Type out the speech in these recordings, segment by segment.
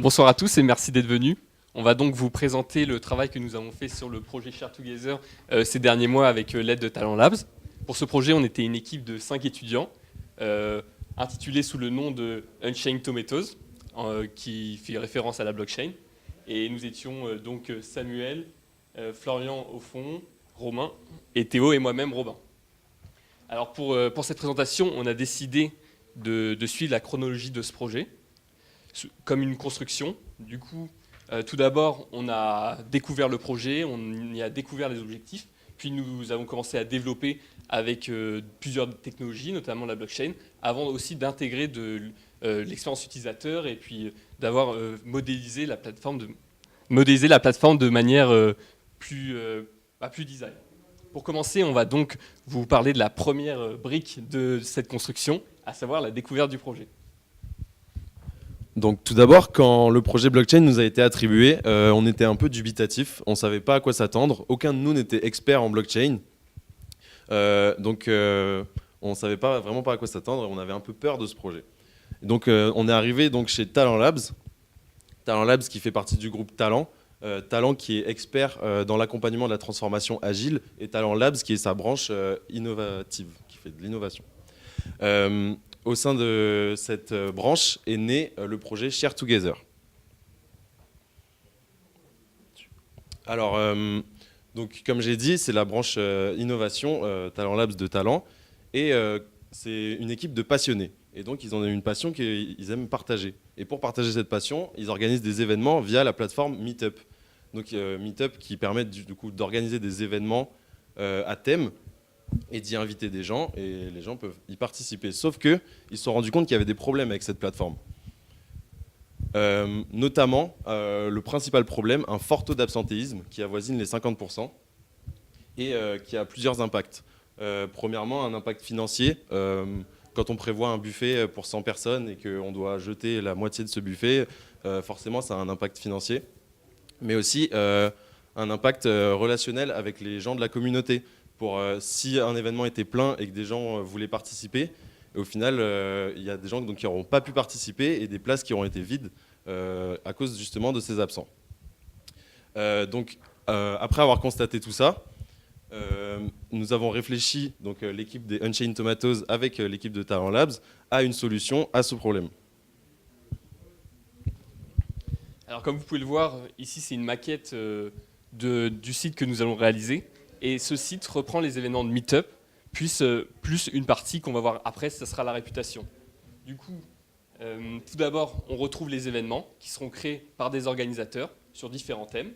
Bonsoir à tous et merci d'être venus. On va donc vous présenter le travail que nous avons fait sur le projet Share Together ces derniers mois avec l'aide de Talent Labs. Pour ce projet, on était une équipe de 5 étudiants intitulée sous le nom de Unchained Tomatoes, qui fait référence à la blockchain. Et nous étions donc Samuel, Florian au fond, Romain et Théo et moi-même Robin. Alors pour cette présentation, on a décidé de suivre la chronologie de ce projet comme une construction. Du coup, tout d'abord, on a découvert le projet, on y a découvert les objectifs, puis nous avons commencé à développer avec plusieurs technologies, notamment la blockchain, avant aussi d'intégrer l'expérience utilisateur et puis d'avoir modélisé la plateforme de manière plus design. Pour commencer, on va donc vous parler de la première brique de cette construction, à savoir la découverte du projet. Donc tout d'abord, quand le projet blockchain nous a été attribué, on était un peu dubitatif, on ne savait pas à quoi s'attendre, aucun de nous n'était expert en blockchain, donc on ne savait vraiment pas à quoi s'attendre et on avait un peu peur de ce projet. Donc on est arrivé donc, chez Talent Labs qui fait partie du groupe Talent, Talent qui est expert dans l'accompagnement de la transformation agile et Talent Labs qui est sa branche innovative, qui fait de l'innovation. Au sein de cette branche est né le projet Share Together. Alors, donc, comme j'ai dit, c'est la branche innovation, Talent Labs de Talent, et c'est une équipe de passionnés. Et donc, ils ont une passion qu'ils aiment partager. Et pour partager cette passion, ils organisent des événements via la plateforme Meetup. Donc, Meetup qui permet du coup d'organiser des événements à thème et d'y inviter des gens, et les gens peuvent y participer. Sauf qu'ils se sont rendus compte qu'il y avait des problèmes avec cette plateforme. Notamment, le principal problème, un fort taux d'absentéisme qui avoisine les 50%, et qui a plusieurs impacts. Premièrement, un impact financier. Quand on prévoit un buffet pour 100 personnes et qu'on doit jeter la moitié de ce buffet, forcément, ça a un impact financier. Mais aussi un impact relationnel avec les gens de la communauté. Si un événement était plein et que des gens voulaient participer, et au final, il y a des gens qui n'auront pas pu participer et des places qui auront été vides à cause justement de ces absents. Après avoir constaté tout ça, nous avons réfléchi, donc l'équipe des Unchained Tomatoes avec l'équipe de Talent Labs, à une solution à ce problème. Alors comme vous pouvez le voir, ici c'est une maquette du site que nous allons réaliser. Et ce site reprend les événements de Meetup, plus une partie qu'on va voir après, ça sera la réputation. Du coup, tout d'abord, on retrouve les événements qui seront créés par des organisateurs sur différents thèmes.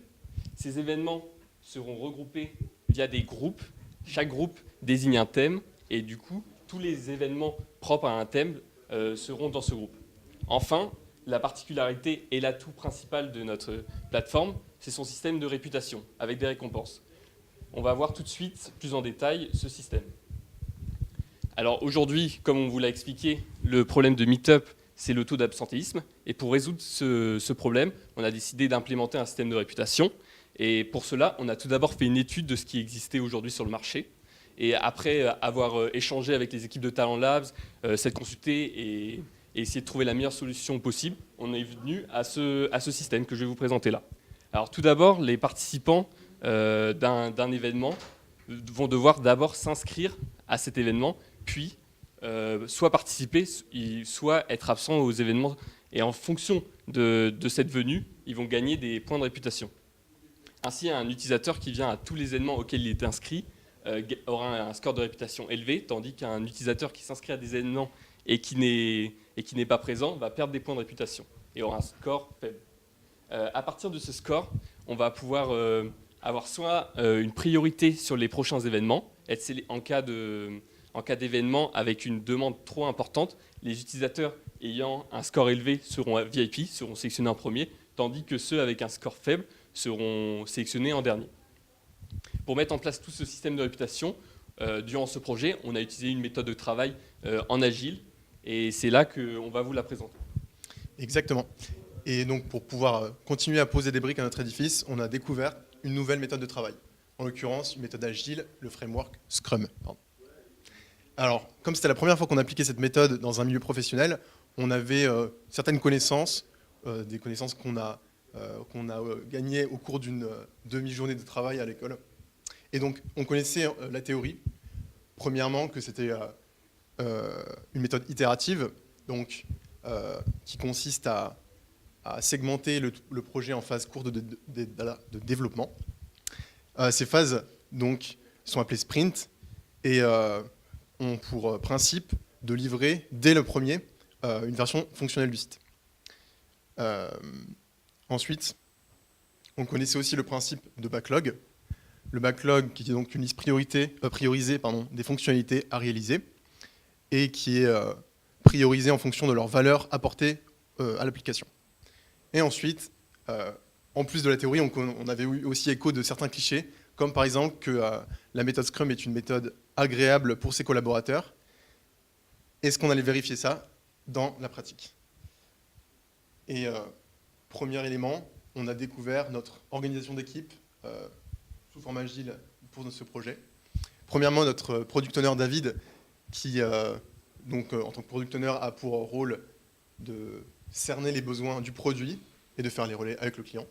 Ces événements seront regroupés via des groupes. Chaque groupe désigne un thème et du coup, tous les événements propres à un thème seront dans ce groupe. Enfin, la particularité et l'atout principal de notre plateforme, c'est son système de réputation avec des récompenses. On va voir tout de suite, plus en détail, ce système. Alors aujourd'hui, comme on vous l'a expliqué, le problème de Meetup, c'est le taux d'absentéisme. Et pour résoudre ce problème, on a décidé d'implémenter un système de réputation. Et pour cela, on a tout d'abord fait une étude de ce qui existait aujourd'hui sur le marché. Et après avoir échangé avec les équipes de Talent Labs, s'être consulté et essayer de trouver la meilleure solution possible, on est venu à ce système que je vais vous présenter là. Alors tout d'abord, les participants d'un événement vont devoir d'abord s'inscrire à cet événement, puis soit participer, soit être absent aux événements. Et en fonction de cette venue, ils vont gagner des points de réputation. Ainsi, un utilisateur qui vient à tous les événements auxquels il est inscrit aura un score de réputation élevé, tandis qu'un utilisateur qui s'inscrit à des événements et qui n'est pas présent va perdre des points de réputation et aura un score faible. À partir de ce score, on va pouvoir avoir soit une priorité sur les prochains événements, en cas d'événement avec une demande trop importante, les utilisateurs ayant un score élevé seront VIP, seront sélectionnés en premier, tandis que ceux avec un score faible seront sélectionnés en dernier. Pour mettre en place tout ce système de réputation, durant ce projet, on a utilisé une méthode de travail en agile, et c'est là qu'on va vous la présenter. Exactement. Et donc pour pouvoir continuer à poser des briques à notre édifice, on a découvert une nouvelle méthode de travail. En l'occurrence, une méthode agile, le framework Scrum. Alors, comme c'était la première fois qu'on appliquait cette méthode dans un milieu professionnel, on avait certaines connaissances, des connaissances qu'on a gagnées au cours d'une demi-journée de travail à l'école. Et donc, on connaissait la théorie. Premièrement, que c'était une méthode itérative, donc, qui consiste à segmenter le projet en phases courtes de développement. Ces phases donc, sont appelées sprints et ont pour principe de livrer dès le premier une version fonctionnelle du site. Ensuite, on connaissait aussi le principe de backlog. Le backlog qui est donc une liste priorisée des fonctionnalités à réaliser et qui est priorisée en fonction de leur valeur apportée à l'application. Et ensuite, en plus de la théorie, on avait eu aussi écho de certains clichés, comme par exemple que la méthode Scrum est une méthode agréable pour ses collaborateurs. Est-ce qu'on allait vérifier ça dans la pratique? Et premier élément, on a découvert notre organisation d'équipe sous forme agile pour ce projet. Premièrement, notre product owner David, qui donc, en tant que product owner a pour rôle de cerner les besoins du produit et de faire les relais avec le client.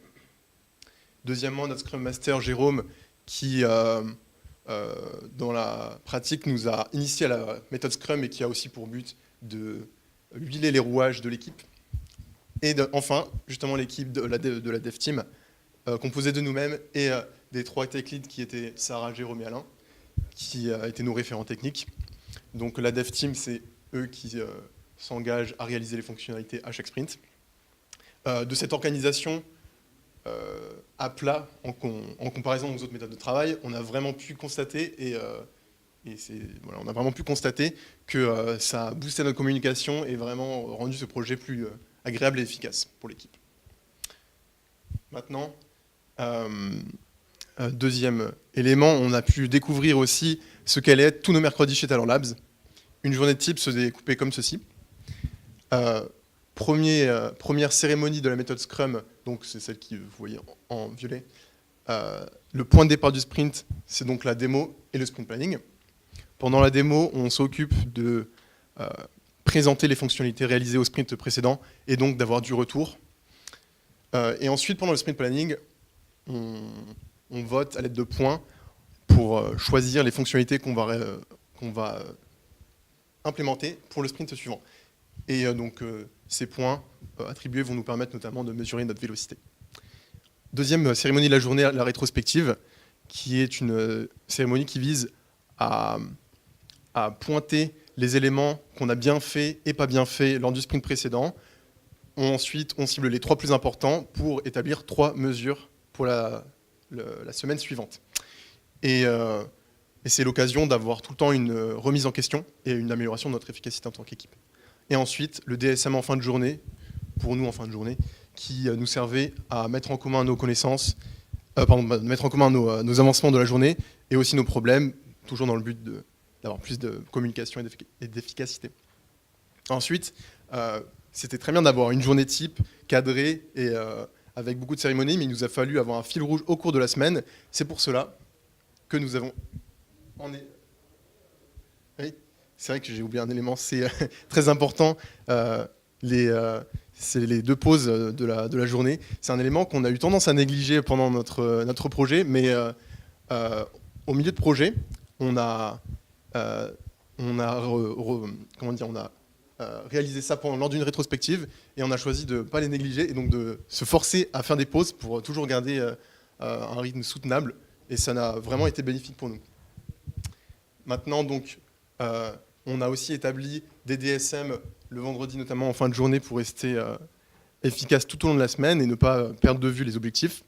Deuxièmement, notre Scrum Master Jérôme, qui dans la pratique nous a initié à la méthode Scrum et qui a aussi pour but de huiler les rouages de l'équipe. Et enfin, justement, l'équipe de la Dev Team, composée de nous-mêmes et des 3 tech leads qui étaient Sarah, Jérôme et Alain, qui étaient nos référents techniques. Donc la Dev Team, c'est eux qui s'engagent à réaliser les fonctionnalités à chaque sprint. De cette organisation à plat, en comparaison aux autres méthodes de travail, on a vraiment pu constater, on a vraiment pu constater que ça a boosté notre communication et vraiment rendu ce projet plus agréable et efficace pour l'équipe. Maintenant, deuxième élément, on a pu découvrir aussi ce qu'allait être tous nos mercredis chez Talent Labs. Une journée de type se découpait comme ceci. Première cérémonie de la méthode Scrum, donc c'est celle que vous voyez en violet. Le point de départ du sprint, c'est donc la démo et le sprint planning. Pendant la démo, on s'occupe de présenter les fonctionnalités réalisées au sprint précédent et donc d'avoir du retour. Et ensuite, pendant le sprint planning, on vote à l'aide de points pour choisir les fonctionnalités qu'on va implémenter pour le sprint suivant. Et donc, ces points attribués vont nous permettre notamment de mesurer notre vélocité. Deuxième cérémonie de la journée, la rétrospective, qui est une cérémonie qui vise à pointer les éléments qu'on a bien fait et pas bien fait lors du sprint précédent. Ensuite, on cible les 3 plus importants pour établir 3 mesures pour la semaine suivante. Et c'est l'occasion d'avoir tout le temps une remise en question et une amélioration de notre efficacité en tant qu'équipe. Et ensuite, le DSM en fin de journée, pour nous en fin de journée, qui nous servait à mettre en commun nos connaissances, mettre en commun nos avancements de la journée et aussi nos problèmes, toujours dans le but d'avoir plus de communication et d'efficacité. Ensuite, c'était très bien d'avoir une journée type, cadrée et avec beaucoup de cérémonies, mais il nous a fallu avoir un fil rouge au cours de la semaine. C'est pour cela que nous avons... Oui, c'est vrai que j'ai oublié un élément, c'est très important. C'est les 2 pauses de la journée. C'est un élément qu'on a eu tendance à négliger pendant notre projet, mais au milieu de projet, on a réalisé ça lors d'une rétrospective et on a choisi de ne pas les négliger et donc de se forcer à faire des pauses pour toujours garder un rythme soutenable et ça a vraiment été bénéfique pour nous. Maintenant, donc, on a aussi établi des DSM le vendredi, notamment en fin de journée, pour rester efficace tout au long de la semaine et ne pas perdre de vue les objectifs.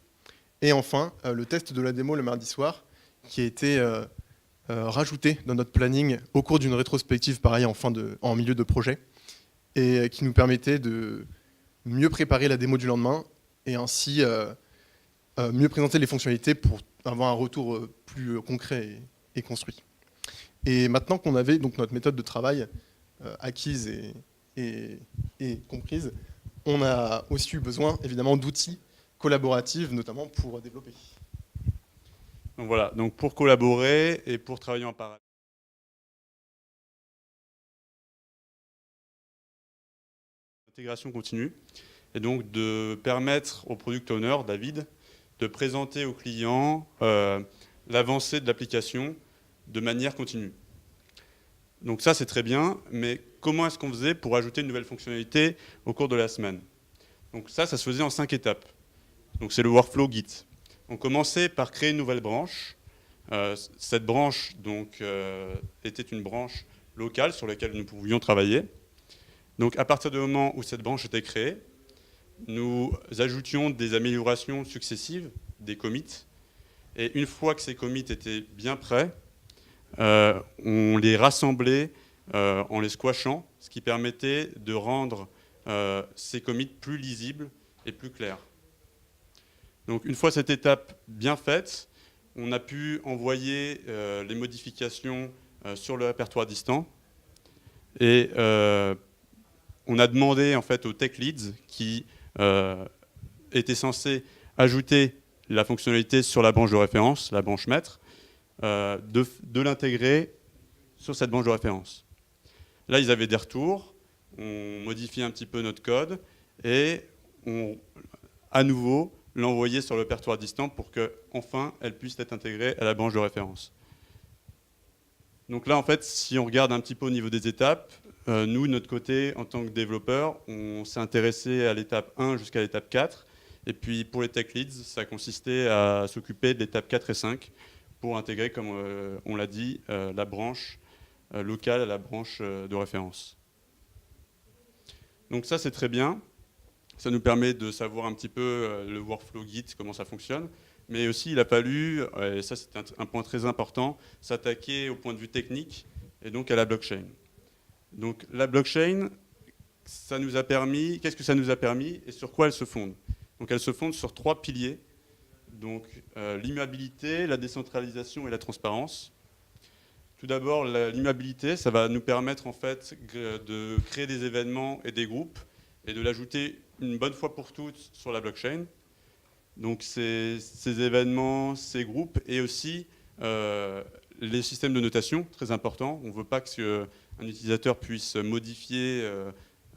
Et enfin, le test de la démo le mardi soir, qui a été rajouté dans notre planning au cours d'une rétrospective, pareil, en milieu de projet, et qui nous permettait de mieux préparer la démo du lendemain et ainsi mieux présenter les fonctionnalités pour avoir un retour plus concret et construit. Et maintenant qu'on avait donc notre méthode de travail acquise et comprise, on a aussi eu besoin évidemment d'outils collaboratifs, notamment pour développer. Donc voilà, donc pour collaborer et pour travailler en parallèle. Intégration continue. et donc de permettre au product owner, David, de présenter au client l'avancée de l'application de manière continue. Donc ça, c'est très bien, mais comment est-ce qu'on faisait pour ajouter une nouvelle fonctionnalité au cours de la semaine? Donc ça se faisait en 5 étapes. Donc c'est le workflow Git. On commençait par créer une nouvelle branche. Cette branche donc, était une branche locale sur laquelle nous pouvions travailler. Donc à partir du moment où cette branche était créée, nous ajoutions des améliorations successives, des commits. Et une fois que ces commits étaient bien prêts, on les rassemblait en les squashant, ce qui permettait de rendre ces commits plus lisibles et plus clairs. Donc une fois cette étape bien faite, on a pu envoyer les modifications sur le répertoire distant. Et on a demandé en fait aux tech leads qui étaient censés ajouter la fonctionnalité sur la branche de référence, la branche maître, de l'intégrer sur cette branche de référence. Là, ils avaient des retours, on modifiait un petit peu notre code et on, à nouveau, l'envoyer sur le répertoire distant pour qu'enfin, elle puisse être intégrée à la branche de référence. Donc là, en fait, si on regarde un petit peu au niveau des étapes, nous, de notre côté, en tant que développeur, on s'est intéressé à l'étape 1 jusqu'à l'étape 4. Et puis, pour les tech leads, ça consistait à s'occuper de l'étape 4 et 5 pour intégrer, comme on l'a dit, la branche locale à la branche de référence. Donc ça, c'est très bien. Ça nous permet de savoir un petit peu le workflow Git, comment ça fonctionne. Mais aussi, il a fallu, et ça c'est un point très important, s'attaquer au point de vue technique et donc à la blockchain. Donc la blockchain, ça nous a permis, qu'est-ce que ça nous a permis et sur quoi elle se fonde? Donc elle se fonde sur 3 piliers, donc l'immutabilité, la décentralisation et la transparence. Tout d'abord, l'immutabilité, ça va nous permettre en fait de créer des événements et des groupes et de l'ajouter une bonne fois pour toutes sur la blockchain. Donc ces événements, ces groupes et aussi les systèmes de notation, très important. On ne veut pas qu'un utilisateur puisse modifier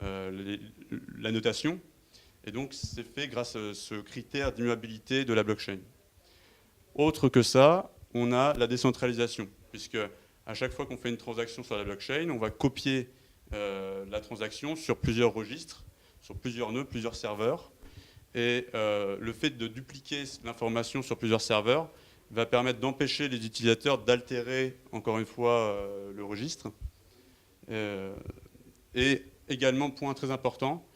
la notation. Et donc c'est fait grâce à ce critère d'immutabilité de la blockchain. Autre que ça, on a la décentralisation, puisque à chaque fois qu'on fait une transaction sur la blockchain, on va copier la transaction sur plusieurs registres, sur plusieurs nœuds, plusieurs serveurs. Et le fait de dupliquer l'information sur plusieurs serveurs va permettre d'empêcher les utilisateurs d'altérer, encore une fois, le registre. Et également, point très important,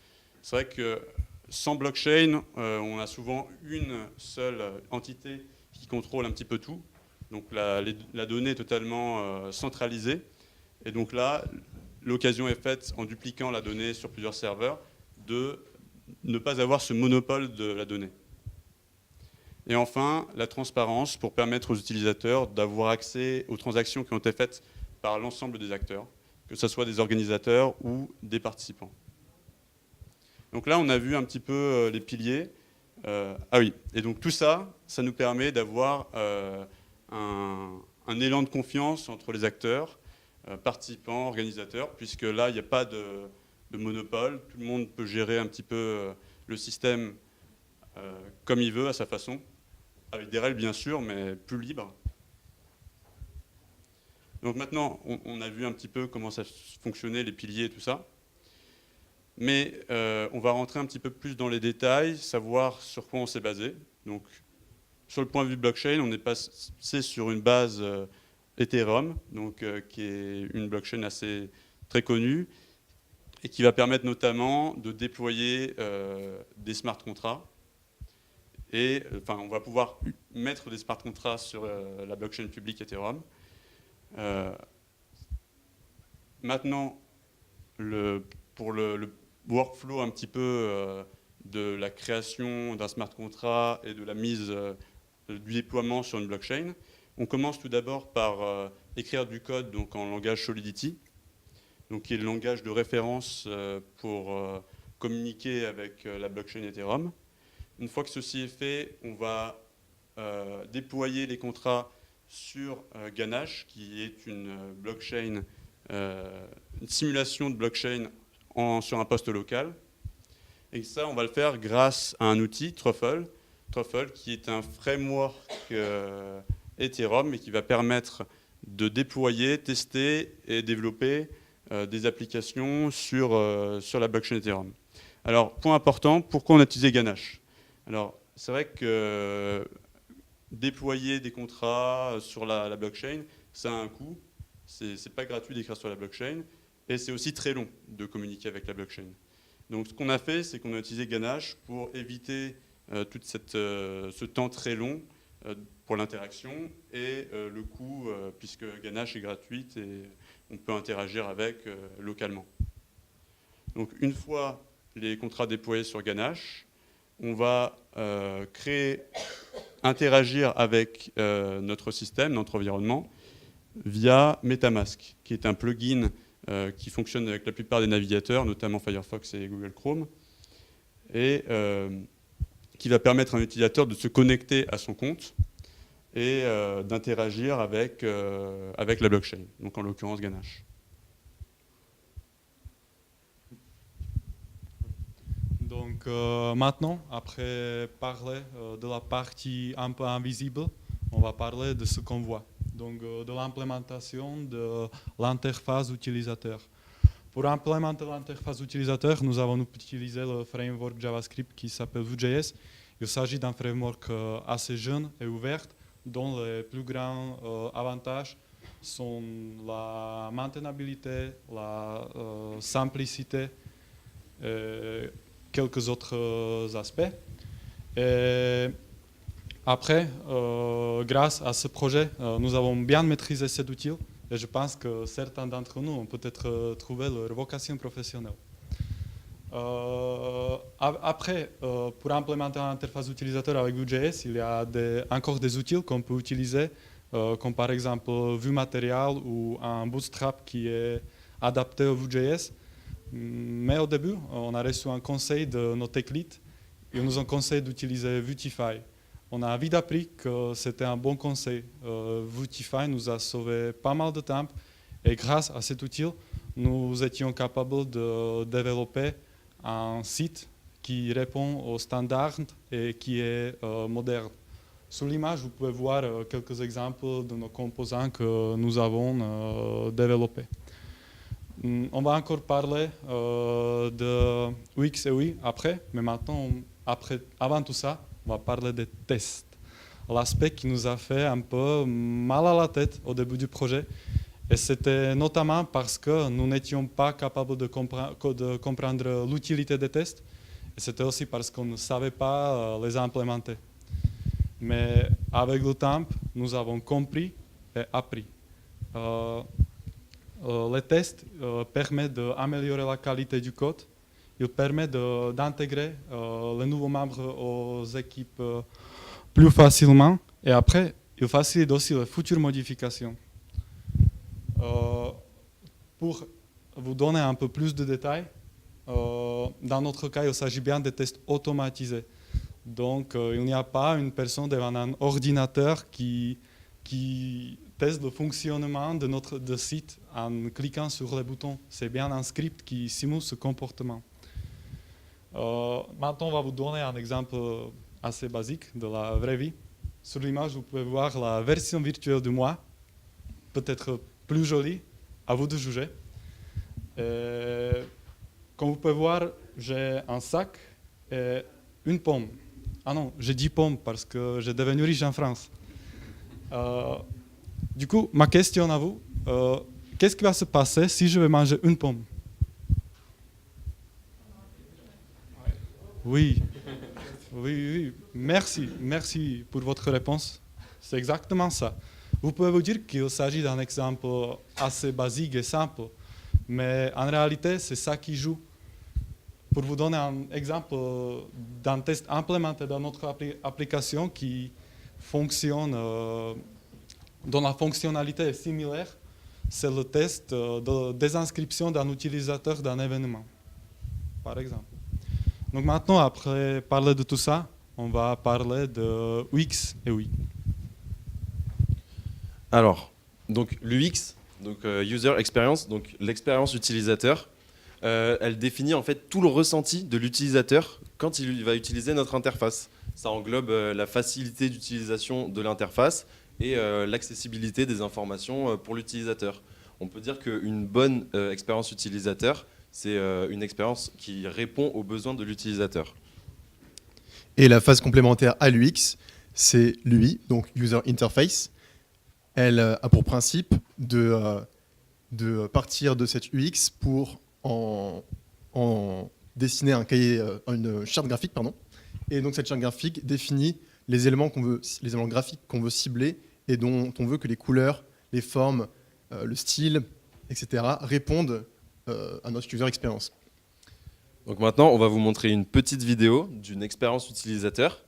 c'est vrai que sans blockchain, on a souvent une seule entité qui contrôle un petit peu tout. Donc la donnée est totalement centralisée. Et donc là, l'occasion est faite, en dupliquant la donnée sur plusieurs serveurs, de ne pas avoir ce monopole de la donnée. Et enfin, la transparence pour permettre aux utilisateurs d'avoir accès aux transactions qui ont été faites par l'ensemble des acteurs, que ce soit des organisateurs ou des participants. Donc là, on a vu un petit peu les piliers. Ah oui, et donc tout ça, ça nous permet d'avoir un élan de confiance entre les acteurs, participants, organisateurs, puisque là, il n'y a pas de monopole. Tout le monde peut gérer un petit peu le système comme il veut, à sa façon, avec des règles bien sûr, mais plus libres. Donc maintenant, on a vu un petit peu comment ça fonctionnait, les piliers et tout ça. Mais on va rentrer un petit peu plus dans les détails, savoir sur quoi on s'est basé. Donc, sur le point de vue blockchain, on est passé sur une base Ethereum, donc, qui est une blockchain assez très connue, et qui va permettre notamment de déployer des smart contracts. Et enfin, on va pouvoir mettre des smart contracts sur la blockchain publique Ethereum. Maintenant, pour le workflow un petit peu de la création d'un smart contract et de la mise du déploiement sur une blockchain, on commence tout d'abord par écrire du code donc en langage Solidity, donc qui est le langage de référence pour communiquer avec la blockchain Ethereum. Une fois que ceci est fait, on va déployer les contrats sur Ganache, qui est une blockchain, une simulation de blockchain sur un poste local. Et ça, on va le faire grâce à un outil, Truffle, qui est un framework Ethereum et qui va permettre de déployer, tester et développer des applications sur la blockchain Ethereum. Alors, point important, pourquoi on a utilisé Ganache? Alors, c'est vrai que déployer des contrats sur la blockchain, ça a un coût. C'est pas gratuit d'écrire sur la blockchain. Et c'est aussi très long de communiquer avec la blockchain. Donc, ce qu'on a fait, c'est qu'on a utilisé Ganache pour éviter tout ce temps très long pour l'interaction et le coût, puisque Ganache est gratuite et on peut interagir avec localement. Donc, une fois les contrats déployés sur Ganache, on va interagir avec notre système, notre environnement, via MetaMask, qui est un plugin qui fonctionne avec la plupart des navigateurs, notamment Firefox et Google Chrome, et qui va permettre à un utilisateur de se connecter à son compte et d'interagir avec la blockchain, donc en l'occurrence Ganache. Donc maintenant, après parler de la partie un peu invisible, on va parler de ce qu'on voit. Donc de l'implémentation de l'interface utilisateur. Pour implémenter l'interface utilisateur, nous avons utilisé le framework JavaScript qui s'appelle Vue.js. Il s'agit d'un framework assez jeune et ouvert, dont les plus grands avantages sont la maintenabilité, la simplicité et quelques autres aspects. Et après, grâce à ce projet, nous avons bien maîtrisé cet outil et je pense que certains d'entre nous ont peut-être trouvé leur vocation professionnelle. Après, pour implémenter l'interface utilisateur avec Vue.js, il y a encore des outils qu'on peut utiliser, comme par exemple Vue Material ou un Bootstrap qui est adapté au Vue.js. Mais au début, on a reçu un conseil de nos tech leads. Ils nous ont conseillé d'utiliser Vuetify. On a vite appris que c'était un bon conseil. Vuetify nous a sauvé pas mal de temps et grâce à cet outil, nous étions capables de développer un site qui répond aux standards et qui est moderne. Sur l'image, vous pouvez voir quelques exemples de nos composants que nous avons développés. On va encore parler de UX et UI après, mais maintenant, avant tout ça, on va parler des tests. L'aspect qui nous a fait un peu mal à la tête au début du projet, et c'était notamment parce que nous n'étions pas capables de comprendre l'utilité des tests, et c'était aussi parce qu'on ne savait pas les implémenter. Mais avec le temps, nous avons compris et appris. Les tests permettent d'améliorer la qualité du code. Ils permettent d'intégrer les nouveaux membres aux équipes plus facilement. Et après, ils facilitent aussi les futures modifications. Pour vous donner un peu plus de détails, dans notre cas, il s'agit bien de tests automatisés. Donc, il n'y a pas une personne devant un ordinateur qui teste le fonctionnement de notre site en cliquant sur les boutons. C'est bien un script qui simule ce comportement. Maintenant, on va vous donner un exemple assez basique de la vraie vie. Sur l'image, vous pouvez voir la version virtuelle du moi, peut-être plus jolie, à vous de juger. Comme vous pouvez voir, j'ai un sac et une pomme. Ah non, j'ai 10 pommes parce que j'ai devenu riche en France. Du coup, ma question à vous, qu'est-ce qui va se passer si je vais manger une pomme? Oui, oui, merci pour votre réponse. C'est exactement ça. Vous pouvez vous dire qu'il s'agit d'un exemple assez basique et simple, mais en réalité, c'est ça qui joue. Pour vous donner un exemple d'un test implémenté dans notre application qui fonctionne, dont la fonctionnalité est similaire, c'est le test de désinscription d'un utilisateur d'un événement, par exemple. Donc maintenant, après parler de tout ça, on va parler de UX et UI. Alors, donc l'UX, donc User Experience, donc l'expérience utilisateur. Elle définit en fait tout le ressenti de l'utilisateur quand il va utiliser notre interface. Ça englobe la facilité d'utilisation de l'interface et l'accessibilité des informations pour l'utilisateur. On peut dire qu'une bonne expérience utilisateur, c'est une expérience qui répond aux besoins de l'utilisateur. Et la phase complémentaire à l'UX, c'est l'UI, donc User Interface. Elle a pour principe de partir de cette UX pour en dessiner une charte graphique, pardon. Et donc cette charte graphique définit les éléments graphiques qu'on veut cibler et dont on veut que les couleurs, les formes, le style, etc. répondent à notre user experience. Donc maintenant, on va vous montrer une petite vidéo d'une expérience utilisateur.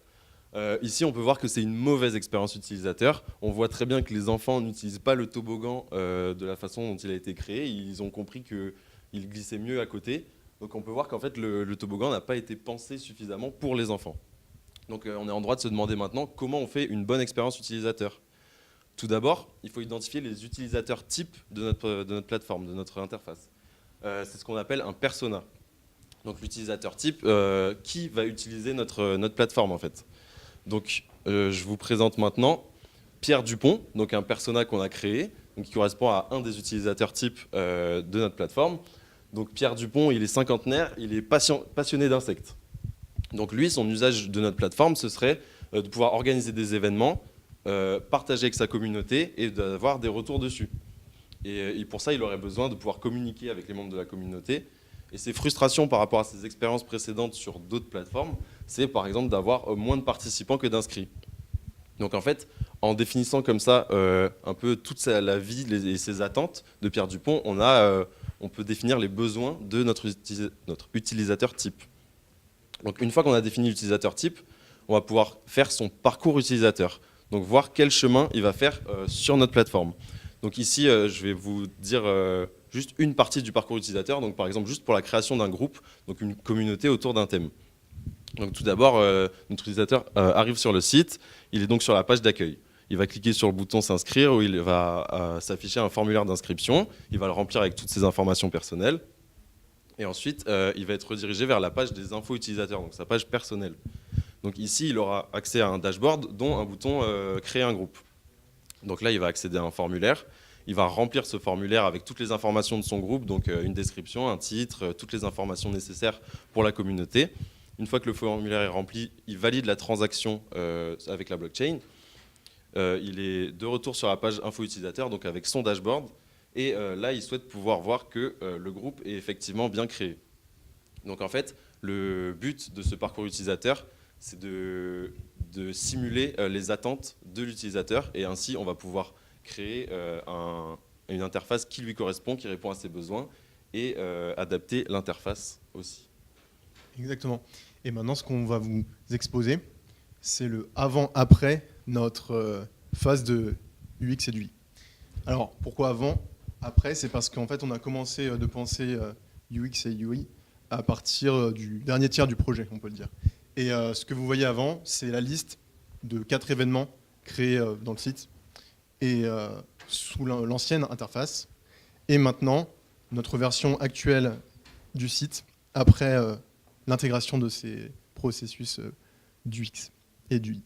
Ici, on peut voir que c'est une mauvaise expérience utilisateur. On voit très bien que les enfants n'utilisent pas le toboggan de la façon dont il a été créé. Ils ont compris qu'il glissait mieux à côté. Donc on peut voir qu'en fait, le toboggan n'a pas été pensé suffisamment pour les enfants. Donc on est en droit de se demander maintenant comment on fait une bonne expérience utilisateur. Tout d'abord, il faut identifier les utilisateurs types de notre plateforme, de notre interface. C'est ce qu'on appelle un persona. Donc l'utilisateur type, qui va utiliser notre plateforme en fait. Donc je vous présente maintenant Pierre Dupont, donc un persona qu'on a créé, donc qui correspond à un des utilisateurs types de notre plateforme. Donc Pierre Dupont, il est cinquantenaire, il est passionné d'insectes. Donc lui, son usage de notre plateforme, ce serait de pouvoir organiser des événements, partager avec sa communauté et d'avoir des retours dessus. Et pour ça, il aurait besoin de pouvoir communiquer avec les membres de la communauté. Et ses frustrations par rapport à ses expériences précédentes sur d'autres plateformes, c'est par exemple d'avoir moins de participants que d'inscrits. Donc en fait, en définissant comme ça un peu toute la vie et ses attentes de Pierre Dupont, on peut définir les besoins de notre utilisateur type. Donc une fois qu'on a défini l'utilisateur type, on va pouvoir faire son parcours utilisateur. Donc voir quel chemin il va faire sur notre plateforme. Donc ici, je vais vous dire juste une partie du parcours utilisateur. Donc par exemple, juste pour la création d'un groupe, donc une communauté autour d'un thème. Donc tout d'abord, notre utilisateur arrive sur le site. Il est donc sur la page d'accueil. Il va cliquer sur le bouton s'inscrire où il va s'afficher un formulaire d'inscription. Il va le remplir avec toutes ses informations personnelles. Et ensuite, il va être redirigé vers la page des infos utilisateurs, donc sa page personnelle. Donc ici, il aura accès à un dashboard, dont un bouton créer un groupe. Donc là, il va accéder à un formulaire. Il va remplir ce formulaire avec toutes les informations de son groupe, donc une description, un titre, toutes les informations nécessaires pour la communauté. Une fois que le formulaire est rempli, il valide la transaction avec la blockchain. Il est de retour sur la page info utilisateur, donc avec son dashboard. Et là, il souhaite pouvoir voir que le groupe est effectivement bien créé. Donc en fait, le but de ce parcours utilisateur, c'est de simuler les attentes de l'utilisateur. Et ainsi, on va pouvoir créer une interface qui lui correspond, qui répond à ses besoins, et adapter l'interface aussi. Exactement. Et maintenant, ce qu'on va vous exposer, c'est le avant-après notre phase de UX et de UI. Alors, pourquoi avant ? Après, c'est parce qu'en fait, on a commencé de penser UX et UI à partir du dernier tiers du projet, on peut le dire. Et ce que vous voyez avant, c'est la liste de 4 événements créés dans le site et sous l'ancienne interface. Et maintenant, notre version actuelle du site, après l'intégration de ces processus d'UX et d'UI.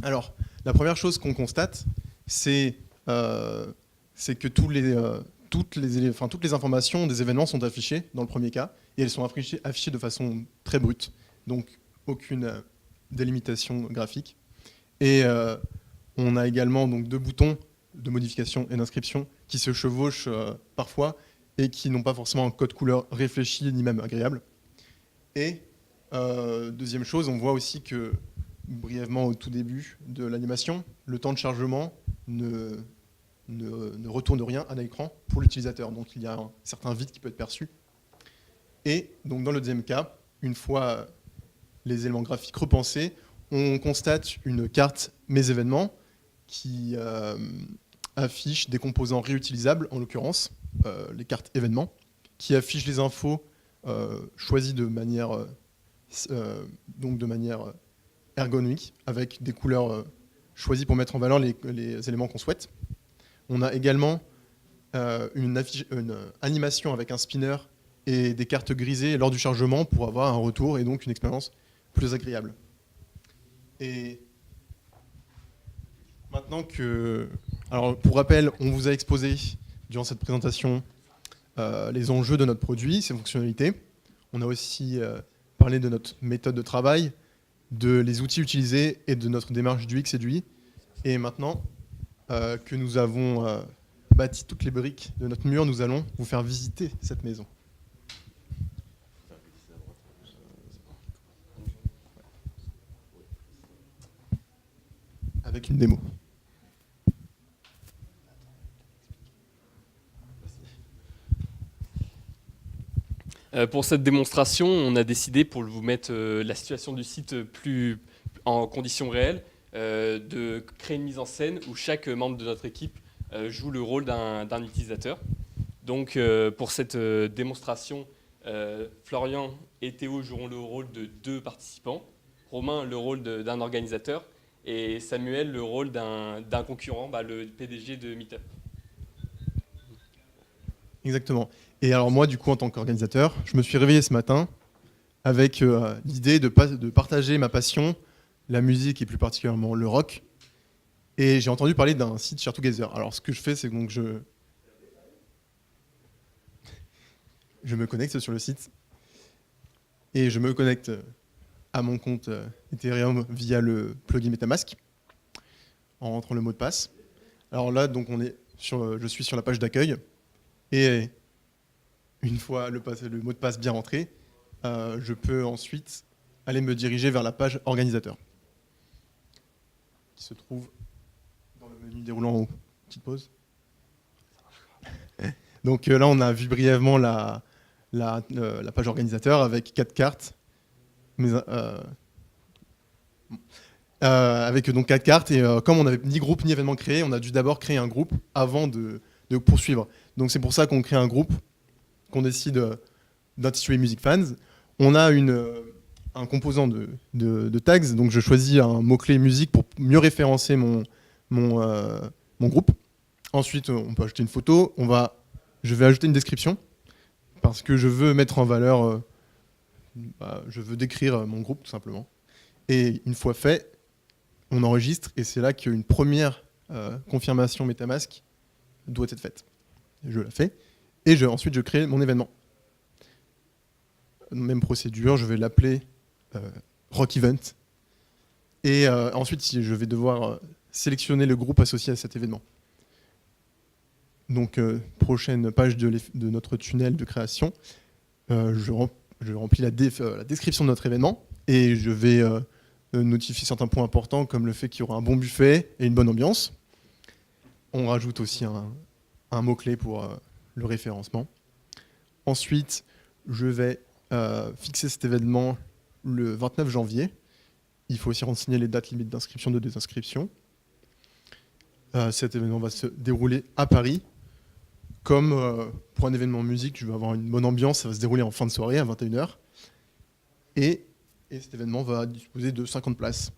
Alors, la première chose qu'on constate, c'est que toutes les informations des événements sont affichées dans le premier cas, et elles sont affichées de façon très brute, donc aucune délimitation graphique. Et on a également donc 2 boutons de modification et d'inscription qui se chevauchent parfois et qui n'ont pas forcément un code couleur réfléchi ni même agréable. Et deuxième chose, on voit aussi que brièvement au tout début de l'animation, le temps de chargement ne retourne rien à l'écran pour l'utilisateur. Donc il y a un certain vide qui peut être perçu. Et donc dans le deuxième cas, une fois les éléments graphiques repensés, on constate une carte Mes événements qui affiche des composants réutilisables, en l'occurrence les cartes événements, qui affichent les infos choisies de manière ergonomique, avec des couleurs choisies pour mettre en valeur les éléments qu'on souhaite. On a également une animation avec un spinner et des cartes grisées lors du chargement pour avoir un retour et donc une expérience plus agréable. Et maintenant que... Alors pour rappel, on vous a exposé durant cette présentation les enjeux de notre produit, ses fonctionnalités. On a aussi parlé de notre méthode de travail, de les outils utilisés et de notre démarche du X et du Y. Et maintenant que nous avons bâti toutes les briques de notre mur, nous allons vous faire visiter cette maison. Avec une démo. Pour cette démonstration, on a décidé, pour vous mettre la situation du site plus en conditions réelles, de créer une mise en scène où chaque membre de notre équipe joue le rôle d'un utilisateur. Donc pour cette démonstration, Florian et Théo joueront le rôle de 2 participants, Romain le rôle d'un organisateur et Samuel le rôle d'un concurrent, le PDG de Meetup. Exactement. Et alors moi, du coup, en tant qu'organisateur, je me suis réveillé ce matin avec l'idée de partager ma passion, la musique et plus particulièrement le rock. Et j'ai entendu parler d'un site Share Together. Alors ce que je fais, c'est donc je me connecte sur le site et je me connecte à mon compte Ethereum via le plugin MetaMask en rentrant le mot de passe. Alors là, donc je suis sur la page d'accueil et une fois le mot de passe bien rentré, je peux ensuite aller me diriger vers la page organisateur qui se trouve dans le menu déroulant en haut. Petite pause. Donc là, on a vu brièvement la page organisateur avec 4 cartes. Avec donc 4 cartes et comme on n'avait ni groupe ni événement créé, on a dû d'abord créer un groupe avant de poursuivre. Donc c'est pour ça qu'on crée un groupe, qu'on décide d'intituler Music Fans. On a un composant de tags, donc je choisis un mot-clé musique pour mieux référencer mon groupe. Ensuite, on peut ajouter une photo. Je vais ajouter une description parce que je veux mettre en valeur, je veux décrire mon groupe tout simplement. Et une fois fait, on enregistre et c'est là qu'une première confirmation MetaMask doit être faite. Je la fais et ensuite je crée mon événement. Même procédure, je vais l'appeler Rock Event. Et ensuite, je vais devoir sélectionner le groupe associé à cet événement. Donc, prochaine page de notre tunnel de création, je remplis la description de notre événement et je vais notifier certains points importants comme le fait qu'il y aura un bon buffet et une bonne ambiance. On rajoute aussi un mot-clé pour le référencement. Ensuite, je vais fixer cet événement le 29 janvier. Il faut aussi renseigner les dates limites d'inscription, de désinscription. Cet événement va se dérouler à Paris. Comme pour un événement musique, je vais avoir une bonne ambiance, ça va se dérouler en fin de soirée à 21h. Et cet événement va disposer de 50 places.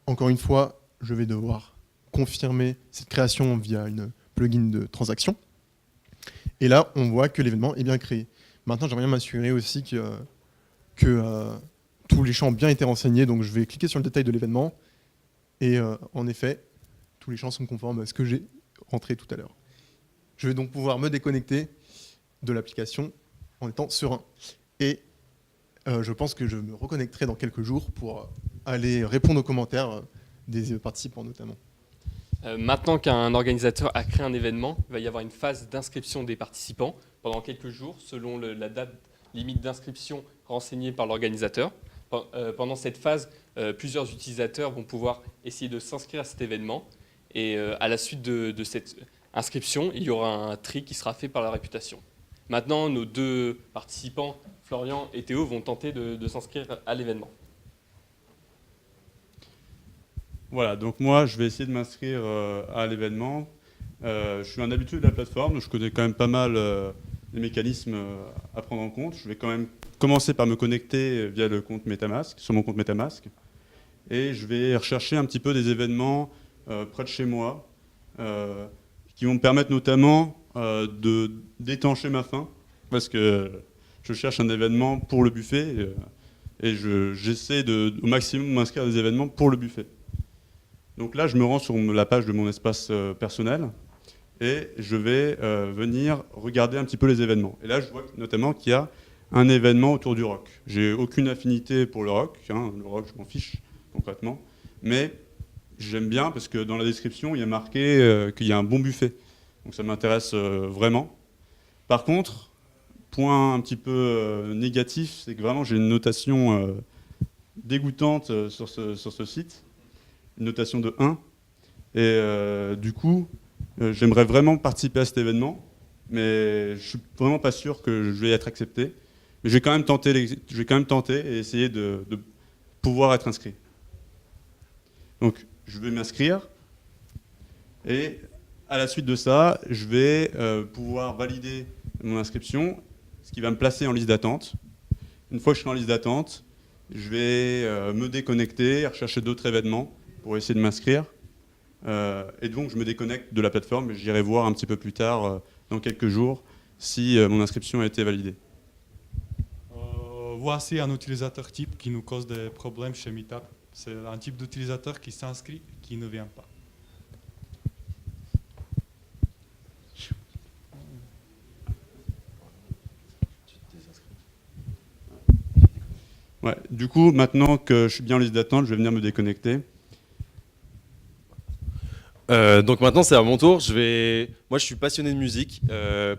Encore une fois, je vais devoir confirmer cette création via une plugin de transaction. Et là, on voit que l'événement est bien créé. Maintenant, j'aimerais bien m'assurer aussi que tous les champs ont bien été renseignés. Donc, je vais cliquer sur le détail de l'événement. Et en effet, tous les champs sont conformes à ce que j'ai rentré tout à l'heure. Je vais donc pouvoir me déconnecter de l'application en étant serein. Et je pense que je me reconnecterai dans quelques jours pour aller répondre aux commentaires des participants notamment. Maintenant qu'un organisateur a créé un événement, il va y avoir une phase d'inscription des participants pendant quelques jours, selon la date limite d'inscription renseignée par l'organisateur. Pendant cette phase, plusieurs utilisateurs vont pouvoir essayer de s'inscrire à cet événement. Et à la suite de cette inscription, il y aura un tri qui sera fait par la réputation. Maintenant, nos 2 participants, Florian et Théo, vont tenter de s'inscrire à l'événement. Voilà, donc moi, je vais essayer de m'inscrire à l'événement. Je suis un habitué de la plateforme, donc je connais quand même pas mal les mécanismes à prendre en compte. Je vais quand même commencer par me connecter via le compte MetaMask, sur mon compte MetaMask. Et je vais rechercher un petit peu des événements près de chez moi qui vont me permettre notamment d'étancher ma faim, parce que je cherche un événement pour le buffet, et j'essaie au maximum m'inscrire à des événements pour le buffet. Donc là, je me rends sur la page de mon espace personnel, et je vais venir regarder un petit peu les événements. Et là, je vois notamment qu'il y a un événement autour du rock. J'ai aucune affinité pour le rock, hein, le rock, je m'en fiche concrètement, mais j'aime bien parce que dans la description, il y a marqué qu'il y a un bon buffet. Donc ça m'intéresse vraiment. Par contre, point un petit peu négatif, c'est que vraiment j'ai une notation dégoûtante sur ce site, une notation de 1. Et du coup, j'aimerais vraiment participer à cet événement, mais je suis vraiment pas sûr que je vais être accepté. Mais je vais quand même tenter et essayer de pouvoir être inscrit. Donc, je vais m'inscrire et à la suite de ça, je vais pouvoir valider mon inscription, ce qui va me placer en liste d'attente. Une fois que je suis en liste d'attente, je vais me déconnecter, rechercher d'autres événements pour essayer de m'inscrire. Et donc, je me déconnecte de la plateforme et j'irai voir un petit peu plus tard, dans quelques jours, si mon inscription a été validée. Voici un utilisateur type qui nous cause des problèmes chez Meetup. C'est un type d'utilisateur qui s'inscrit, qui ne vient pas. Ouais, du coup, maintenant que je suis bien en liste d'attente, je vais venir me déconnecter. Donc maintenant c'est à mon tour. Moi je suis passionné de musique,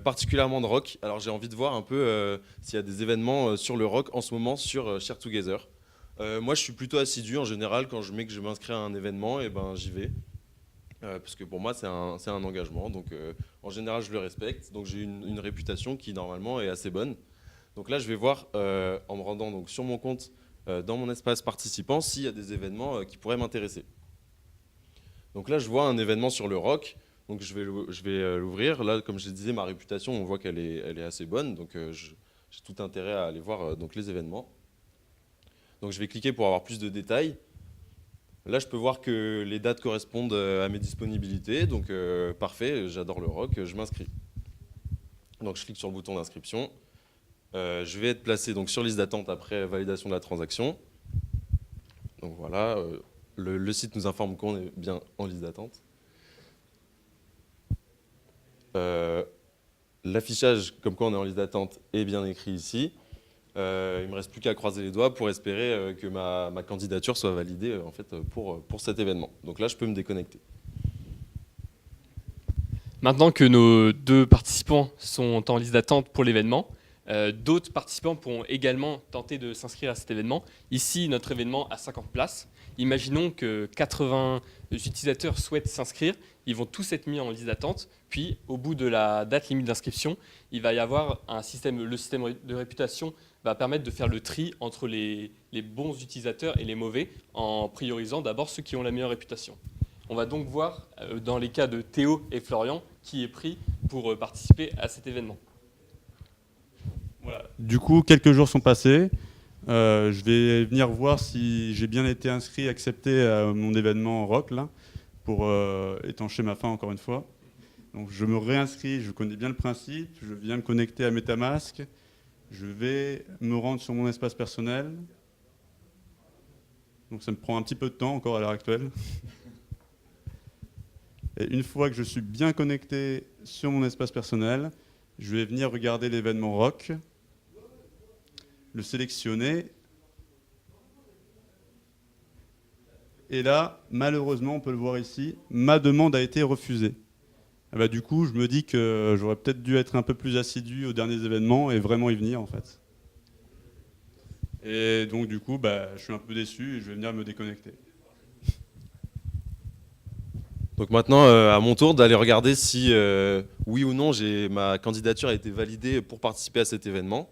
particulièrement de rock. Alors j'ai envie de voir un peu s'il y a des événements sur le rock en ce moment sur Share Together. Moi je suis plutôt assidu en général quand je mets que je m'inscris à un événement, et ben j'y vais. Parce que pour moi c'est un engagement, donc en général je le respecte. Donc j'ai une réputation qui normalement est assez bonne. Donc là je vais voir en me rendant donc sur mon compte dans mon espace participant s'il y a des événements qui pourraient m'intéresser. Donc là, je vois un événement sur le rock, donc je vais l'ouvrir. Là, comme je disais, ma réputation, on voit qu'elle est assez bonne, donc j'ai tout intérêt à aller voir donc les événements. Donc je vais cliquer pour avoir plus de détails. Là, je peux voir que les dates correspondent à mes disponibilités, donc parfait, j'adore le rock, je m'inscris. Donc je clique sur le bouton d'inscription. Je vais être placé donc, sur liste d'attente après validation de la transaction. Donc voilà. Le site nous informe qu'on est bien en liste d'attente. L'affichage, comme quoi on est en liste d'attente, est bien écrit ici. Il ne me reste plus qu'à croiser les doigts pour espérer que ma candidature soit validée en fait, pour cet événement. Donc là, je peux me déconnecter. Maintenant que nos deux participants sont en liste d'attente pour l'événement, d'autres participants pourront également tenter de s'inscrire à cet événement. Ici, notre événement a 50 places. Imaginons que 80 utilisateurs souhaitent s'inscrire. Ils vont tous être mis en liste d'attente. Puis, au bout de la date limite d'inscription, il va y avoir le système de réputation va permettre de faire le tri entre les bons utilisateurs et les mauvais, en priorisant d'abord ceux qui ont la meilleure réputation. On va donc voir, dans les cas de Théo et Florian, qui est pris pour participer à cet événement. Voilà. Du coup, quelques jours sont passés. Je vais venir voir si j'ai bien été inscrit, accepté à mon événement rock, là, pour étancher ma faim encore une fois. Donc je me réinscris, je connais bien le principe, je viens me connecter à MetaMask, je vais me rendre sur mon espace personnel. Donc ça me prend un petit peu de temps encore à l'heure actuelle. Et une fois que je suis bien connecté sur mon espace personnel, je vais venir regarder l'événement rock, le sélectionner. Et là, malheureusement, on peut le voir ici, ma demande a été refusée. Et bah, du coup, je me dis que j'aurais peut-être dû être un peu plus assidu aux derniers événements et vraiment y venir en fait. Et donc du coup, bah, je suis un peu déçu et je vais venir me déconnecter. Donc maintenant, à mon tour d'aller regarder si, oui ou non, ma candidature a été validée pour participer à cet événement.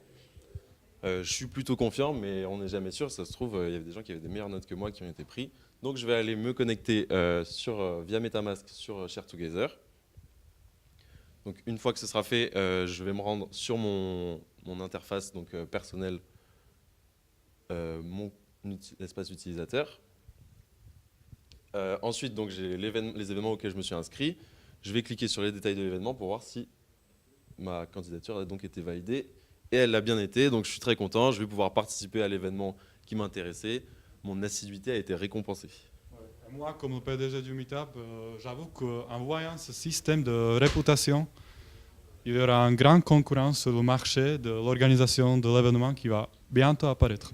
Je suis plutôt confiant, mais on n'est jamais sûr. Ça se trouve, il y avait des gens qui avaient des meilleures notes que moi qui ont été pris. Donc je vais aller me connecter via MetaMask sur Share Together. Donc une fois que ce sera fait, je vais me rendre sur mon interface donc, personnelle, mon espace utilisateur. Ensuite, donc, j'ai les événements auxquels je me suis inscrit. Je vais cliquer sur les détails de l'événement pour voir si ma candidature a donc été validée et elle l'a bien été, donc je suis très content, je vais pouvoir participer à l'événement qui m'intéressait. Mon assiduité a été récompensée. Et moi, comme le PDG du Meetup, j'avoue qu'en voyant ce système de réputation, il y aura une grande concurrence sur le marché de l'organisation de l'événement qui va bientôt apparaître.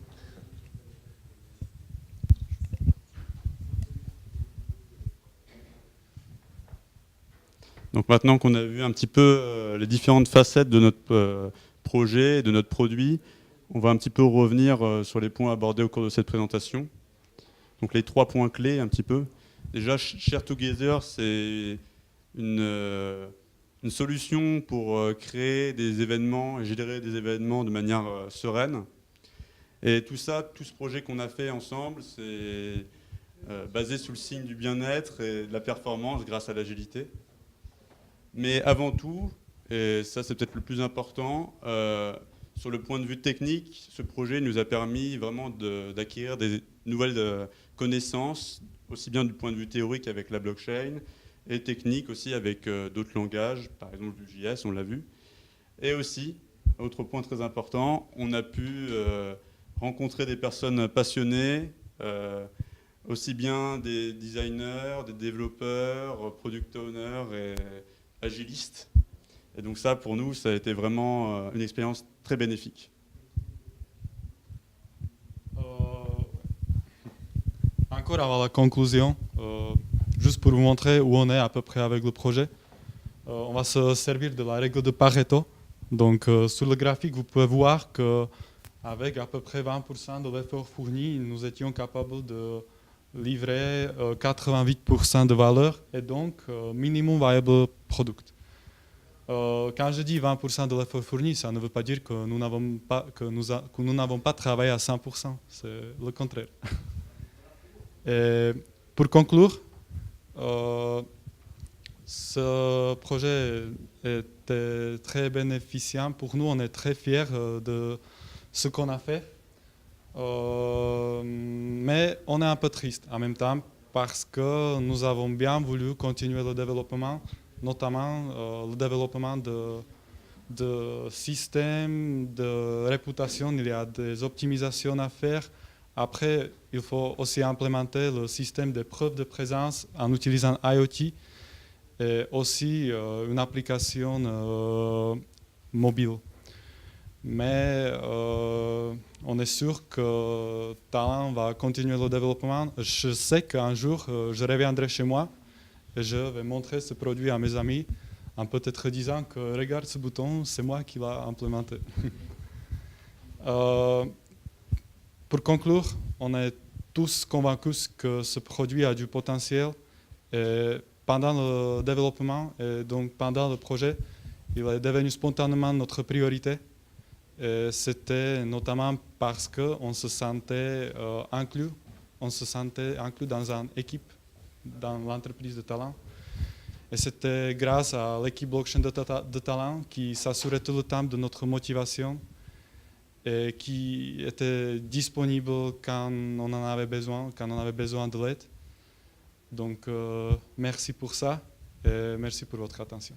Donc maintenant qu'on a vu un petit peu les différentes facettes de notre projet, de notre produit, on va un petit peu revenir sur les points abordés au cours de cette présentation. Donc les 3 points clés un petit peu. Déjà, Share Together, c'est une solution pour créer des événements et gérer des événements de manière sereine. Et tout ça, tout ce projet qu'on a fait ensemble, c'est basé sur le signe du bien-être et de la performance grâce à l'agilité. Mais avant tout, et ça c'est peut-être le plus important, sur le point de vue technique, ce projet nous a permis vraiment d'acquérir des nouvelles connaissances, aussi bien du point de vue théorique avec la blockchain, et technique aussi avec d'autres langages, par exemple du JS, on l'a vu. Et aussi, autre point très important, on a pu rencontrer des personnes passionnées, aussi bien des designers, des développeurs, product owners et agilistes. Et donc ça, pour nous, ça a été vraiment une expérience très bénéfique. Encore avant la conclusion, juste pour vous montrer où on est à peu près avec le projet, on va se servir de la règle de Pareto. Donc sur le graphique, vous pouvez voir qu'avec à peu près 20% de l'effort fourni, nous étions capables de livrer 88% de valeur et donc minimum viable product. Quand je dis 20% de l'effort fourni, ça ne veut pas dire que nous n'avons pas travaillé à 100%, c'est le contraire. Et pour conclure, ce projet était très bénéficiant pour nous, on est très fiers de ce qu'on a fait. Mais on est un peu triste en même temps parce que nous avons bien voulu continuer le développement, notamment le développement de systèmes, de réputation. Il y a des optimisations à faire. Après, il faut aussi implémenter le système de preuve de présence en utilisant IoT et aussi une application mobile. Mais on est sûr que Talent va continuer le développement. Je sais qu'un jour, je reviendrai chez moi et je vais montrer ce produit à mes amis en peut-être disant que regarde ce bouton, c'est moi qui l'ai implémenté. Pour conclure, on est tous convaincus que ce produit a du potentiel. Et pendant le développement et donc pendant le projet, il est devenu spontanément notre priorité. C'était notamment parce qu'on se sentait inclus, dans une équipe, dans l'entreprise de Talent. Et c'était grâce à l'équipe blockchain de Talent qui s'assurait tout le temps de notre motivation et qui était disponible quand on en avait besoin, quand on avait besoin de l'aide. Donc merci pour ça et merci pour votre attention.